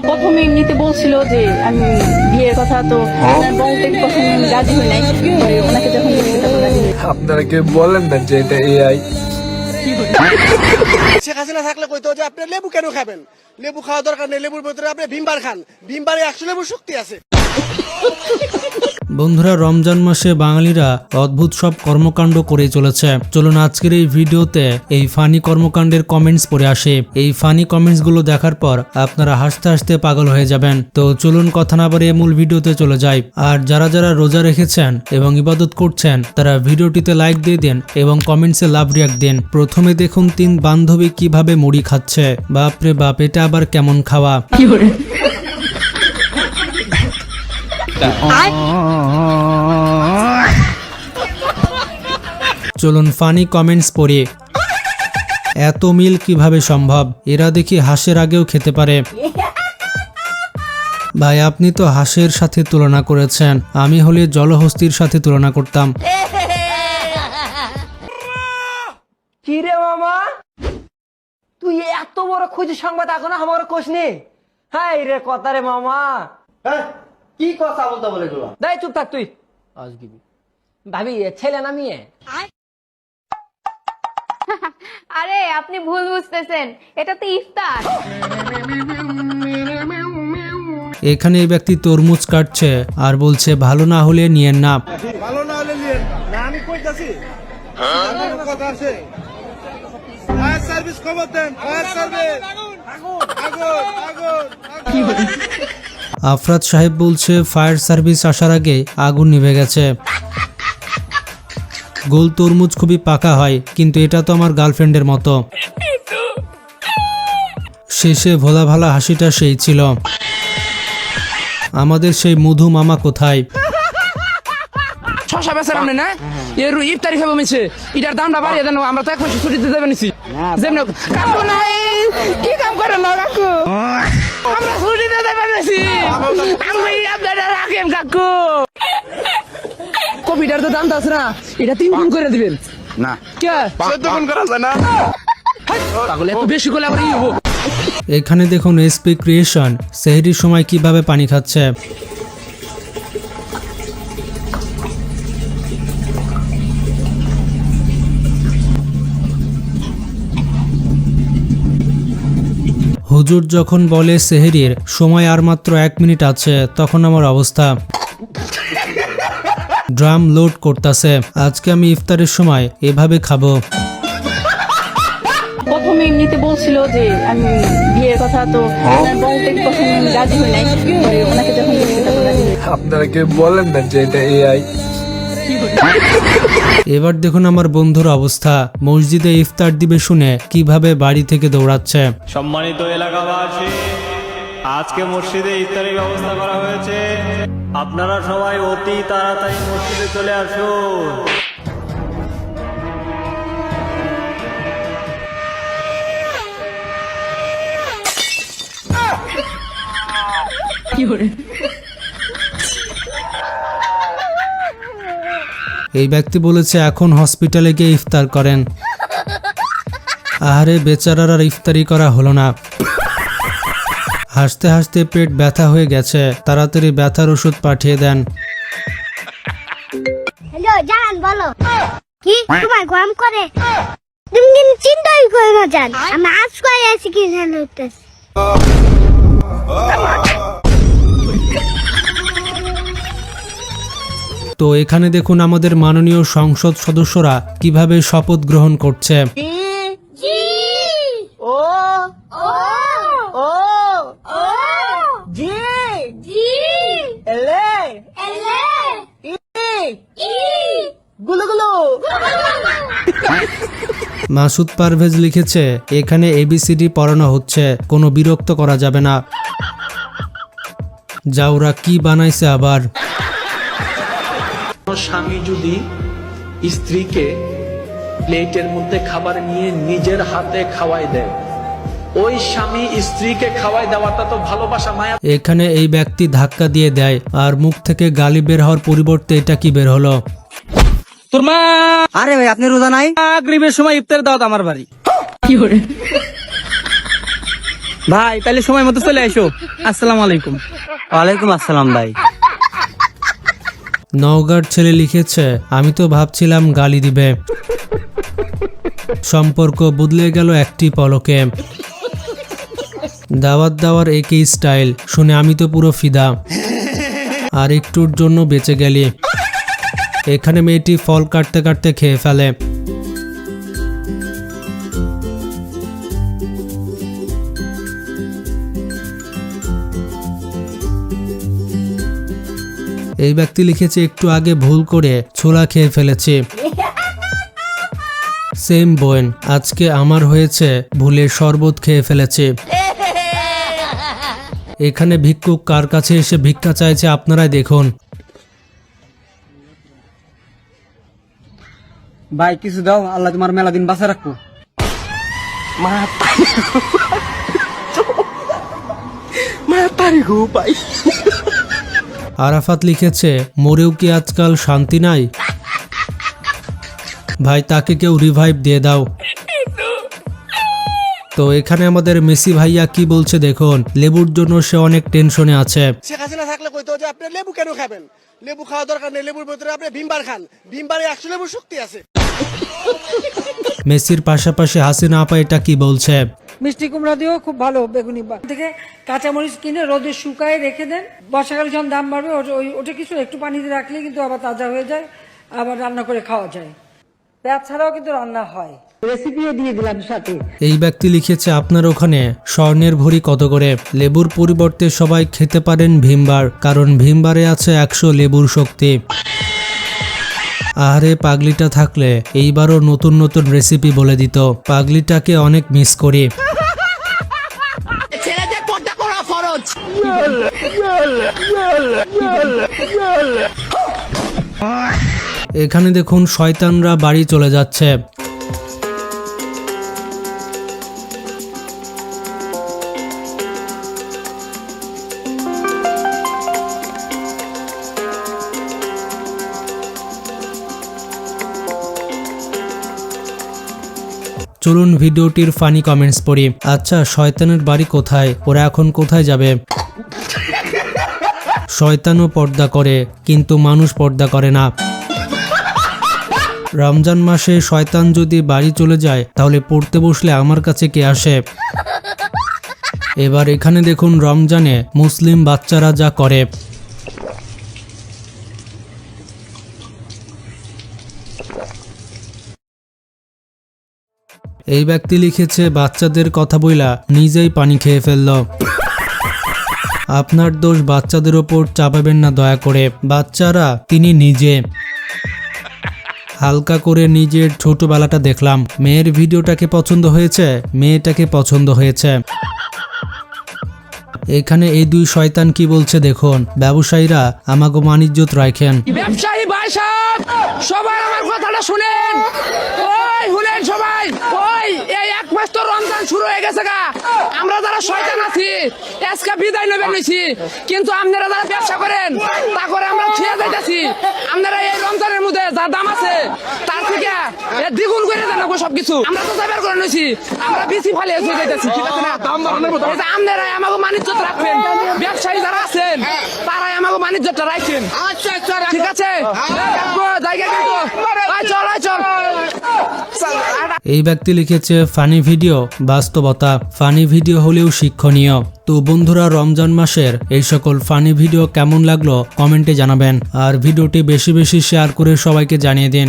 প্রথমে এমনিতে বলছিল যে আমি বিয়ের কথা, তো ওনার বউকে প্রথমে আমি রাজি হই নাই, পরে ওনাকে যখন বলছি তখন রাজি হই। আপনারা কি বলেন না যে এটা এআই? শেখ হাসিনা থাকলে কইতো যে আপনি লেবু কেন খাবেন, লেবু খাওয়া দরকার নেই, লেবুর ভিতরে আপনি ভিমবার খান, ভিমবারে 100 লেবুর শক্তি আছে। বন্ধুরা, রমজান মাসে বাঙালিরা অদ্ভুত সব কর্মকাণ্ড করে চলেছে। চলুন আজকের এই ভিডিওতে এই ফানি কর্মকাণ্ডের কমেন্টস পড়ে আসে। এই ফানি কমেন্টস গুলো দেখার পর আপনারা হাসতে হাসতে পাগল হয়ে যাবেন। তো চলুন কথা না বাড়িয়ে মূল ভিডিওতে চলে যাই। আর যারা যারা রোজা রেখেছেন এবং ইবাদত করছেন তারা ভিডিওটিতে লাইক দিয়ে দিন এবং কমেন্টসে লাভ রিয়াক্ট দিন। প্রথমে দেখুন 3 বান্ধবী কিভাবে মুড়ি খাচ্ছে। বাপরে বাপ, এটা আবার কেমন খাওয়া! চলুন ফানি কমেন্টস পড়ি। এত মিল কিভাবে সম্ভব? এরা দেখি হাঁসের আগেও খেতে পারে। ভাই, আপনি তো হাঁসের সাথে তুলনা করেছেন, আমি হলে জলহস্তির সাথে তুলনা করতাম। কি রে মামা, তুই এত বড় খুঁজি সংবাদ এখনো আমার কোষ নেই? হাই রে কথা রে মামা, কি কথা বলতে বলে এগুলো? দাই চুপ থাক তুই। ভাবি ছেলে না মেয়ে? আরে আপনি ভুল বুঝতেছেন, এটা তো ইফতার। এখানে এই ব্যক্তি তরমুজ কাটছে আর বলছে ভালো না হলে নিয়েন না। ভালো না হলে নিয়েন না, আমি কইতাছি আমার কথা আছে। ফায়ার সার্ভিস খবর দেন, ফায়ার সার্ভিস। আগুন আগুন আগুন। আফরাদ সাহেব বলছে ফায়ার সার্ভিস আসার আগে আগুন নিভে গেছে। গোল তরমুজ খুবই পাকা হয়, কিন্তু এটা তো আমার গার্লফ্রেন্ডের মতো। শেষে ভোলা ভালা হাসিটা সেই ছিল। আমাদের সেই মধু মামা কোথায়? ছশা বেচার আমরা না এর ইফতারি খাবো মিছে, এটার দামটা বাড়িয়ে দেন, আমরা তো এক মাসে ছুটিতে দেবে নিছি। যেমন কাকু নাই, কি কাম করে না কাকু, আমরা ছুটিতে দেবে নিছি, আমি আপনারা রাখেন কাকু। কপিটার তো দামটা আছে না, এটা 3 গুণ করে দিবেন না? কে 14 গুণ করা যায় না? তাহলে এত বেশি করলে আবার ই হবো। এখানে দেখুন এসপি ক্রিয়েশন সেহরির সময় কিভাবে পানি খাচ্ছে। হুজুর যখন বলে সেহরির সময় আর মাত্র 1 মিনিট আছে, তখন আমার অবস্থা। ড্রাম লোড করতেছে। আজকে আমি ইফতারের সময় এভাবে খাবো। প্রথমে এমনিতে বলছিল যে আমি বিয়ের কথা, তো ওনার বউকে প্রথমে আমি রাজি হই নাই, পরে ওনাকে যখন বলছি তখন রাজি হই। আপনারা কি বলেন না যে এটা এআই? এবার দেখুন আমার বন্ধুর অবস্থা। মসজিদে ইফতার দিবে শুনে কিভাবে বাড়ি থেকে দৌড়াচ্ছে। সম্মানিত এলাকাবাসী, আজকে মসজিদে ইফতারের ব্যবস্থা করা হয়েছে, আপনারা সবাই অতি তাড়াতাড়ি মসজিদে চলে আসুন। এই ব্যক্তি বলেছে এখন হসপিটালে গিয়ে ইফতার করেন। আহারে বেচারার আর ইফতারি করা হলো না। হাসতে হাসতে পেট ব্যথা হয়ে গেছে, তাড়াতাড়ি ব্যথার ওষুধ পাঠিয়ে দেন। হ্যালো জান, বলো কি তোমার গরম করে? তুমি কিন্তু চিন্তাই করো না জান, আমি আজ করে আছি কি জানো উঠতেছি। তো এখানে দেখুন আমাদের মাননীয় সংসদ সদস্যরা কিভাবে শপথ গ্রহণ করছে। ও ও ও ও জি জি এলে এলে ই ই গুলো গুলো। মাসুদ পারভেজ লিখেছে এখানে এবিসিডি পড়ানো হচ্ছে, কোনো বিরক্ত করা যাবে না। যা ওরা কি বানাইছে আবার। স্বামী যদি স্ত্রীকে প্লেটের মধ্যে খাবার নিয়ে নিজের হাতে খাওয়াই দেয়, ওই স্বামী স্ত্রীকে খাওয়াই দেওয়াটা তো ভালোবাসা, মায়া। এখানে এই ব্যক্তি ধাক্কা দিয়ে দেয় আর মুখ থেকে গালি বের হওয়ার পরিবর্তে এটা কি বের হলো? তোর মা। আরে ভাই আপনি রোজা নাই? মাগরিবের সময় ইফতার দাওয়াত আমার বাড়ি। ভাই তাহলে সময় মতো চলে আসো। আসসালামু আলাইকুম। ওয়ালাইকুম আসসালাম ভাই। নওগাঁর ছেলে লিখেছে, আমি তো ভাবছিলাম গালি দিবে, সম্পর্ক বদলে গেল একটি পলকে। দাওয়াত দেওয়ার একই স্টাইল শুনে আমি তো পুরো ফিদা, আর একটুর জন্য বেঁচে গেলি। এখানে মেয়েটি ফল কাটতে কাটতে খেয়ে ফেলে। এই ব্যক্তি লিখেছে, একটু আগে ভুল করে ছোলা খেয়ে ফেলেছি। সেম বোন, আজকে আমার হয়েছে ভুলে শরবত খেয়ে ফেলেছে। এখানে ভিক্ষুক কার কাছে এসে ভিক্ষা চাইছে আপনারাই দেখুন। ভাই কিছু দাও, আল্লাহ তোমার মেলা দিন বাঁচা রাখবো। আরাফাত লিখেছে, মরেও কি আজকাল শান্তি নাই? ভাই তাকে কেউ রিভাইভ দিয়ে দাও। তো এখানে আমাদের মেসি ভাইয়া কি বলছে দেখুন। লেবুর জন্য সে অনেক টেনশনে আছে। শেখ হাসিনা থাকলে কইতো যে আপনি লেবু কেন খাবেন, লেবু খাওয়া দরকার নেই, লেবুর ভিতরে আপনি ভিমবার খান, ভিমবারে 100 লেবুর শক্তি আছে। মেসির পাশাপাশি হাসিনা আপা এটা কি বলছে? মিষ্টি কুমড়া দিয়েও খুব ভালো বেগুনি থেকে কাঁচামরিচ কিনে রোদে শুকায় রেখে দেন, বর্ষাকালে যখন দাম বাড়বে ওটা কিছু একটু পানিতে রাখলে কিন্তু আবার তাজা হয়ে যায়, আবার রান্না করে খাওয়া যায়। তাছাড়াও কিন্তু রান্না হয়, রেসিপিও দিয়ে দিলাম সাথে। এই ব্যক্তি লিখেছে, আপনার ওখানে স্বর্ণের ভরি কত করে? লেবুর পরিবর্তে সবাই খেতে পারেন ভীমবার, কারণ ভীমবারে আছে 100 লেবুর শক্তি। আরে পাগলিটা থাকলে এইবারও নতুন নতুন রেসিপি বলে দিত। পাগলিটাকে অনেক মিস করি। এখানে দেখুন শয়তানরা বাড়ি চলে যাচ্ছে। চলুন ভিডিওটির ফানি কমেন্টস পড়ি। আচ্ছা, শয়তানের বাড়ি কোথায়? ওরা এখন কোথায় যাবে? শয়তানও পর্দা করে, কিন্তু মানুষ পর্দা করে না। রমজান মাসে শয়তান যদি বাড়ি চলে যায়, তাহলে পড়তে বসলে আমার কাছে কে আসে? এবার এখানে দেখুন রমজানে মুসলিম বাচ্চারা যা করে। এই ব্যক্তি লিখেছে, বাচ্চাদের কথা বইলা নিজেই পানি খেয়ে ফেলল। আপনার দোষ বাচ্চাদের ওপর চাপাবেন না দয়া করে, বাচ্চারা তিনি নিজে। হালকা করে নিজের ছোটবেলাটা দেখলাম। মেয়ের ভিডিওটাকে পছন্দ হয়েছে, মেয়েটাকে পছন্দ হয়েছে। এখানে এই দুই শয়তান কি বলছে দেখুন। ব্যবসায়ীরা আমাগো মানিজ্জত রাখেন। ব্যবসায়ী ভাই সাহেব, সবাই আমার কথাটা শুনেন। ওই শুনেন সবাই, ওই এই 1 মাস তো রমজান শুরু হয়ে গেছে গা। আমরা যারা শয়তান আছি আজকে বিদায় নেবেন নিছি, কিন্তু আপনারা যারা ব্যবসা করেন তা করে আমরা খেয়ে যাইতেছি। আপনারা এই রমজানের মধ্যে যা দাম আছে তার থেকে দ্বিগুণ করে দেন সবকিছু। আমরা তো যাবার করে নিছি, আমরা বেশি ফালে হয়ে যাইতেছি, ঠিক আছে না? দাম বাড়ানোর মতো আপনারা আমাকে মানিজ্জত রাখবেন। ব্যবসায়ী যারা আছেন তারাই আমাকে মানিজ্জতটা রাখেন, ঠিক আছে? এই ব্যক্তি লিখেছে, ফানি ভিডিও বাস্তবতা, ফানি ভিডিও হলেও শিক্ষণীয়। তো বন্ধুরা, রমজান মাসের এই সকল ফানি ভিডিও কেমন লাগলো কমেন্টে জানাবেন, আর ভিডিওটি বেশি বেশি শেয়ার করে সবাইকে জানিয়ে দিন।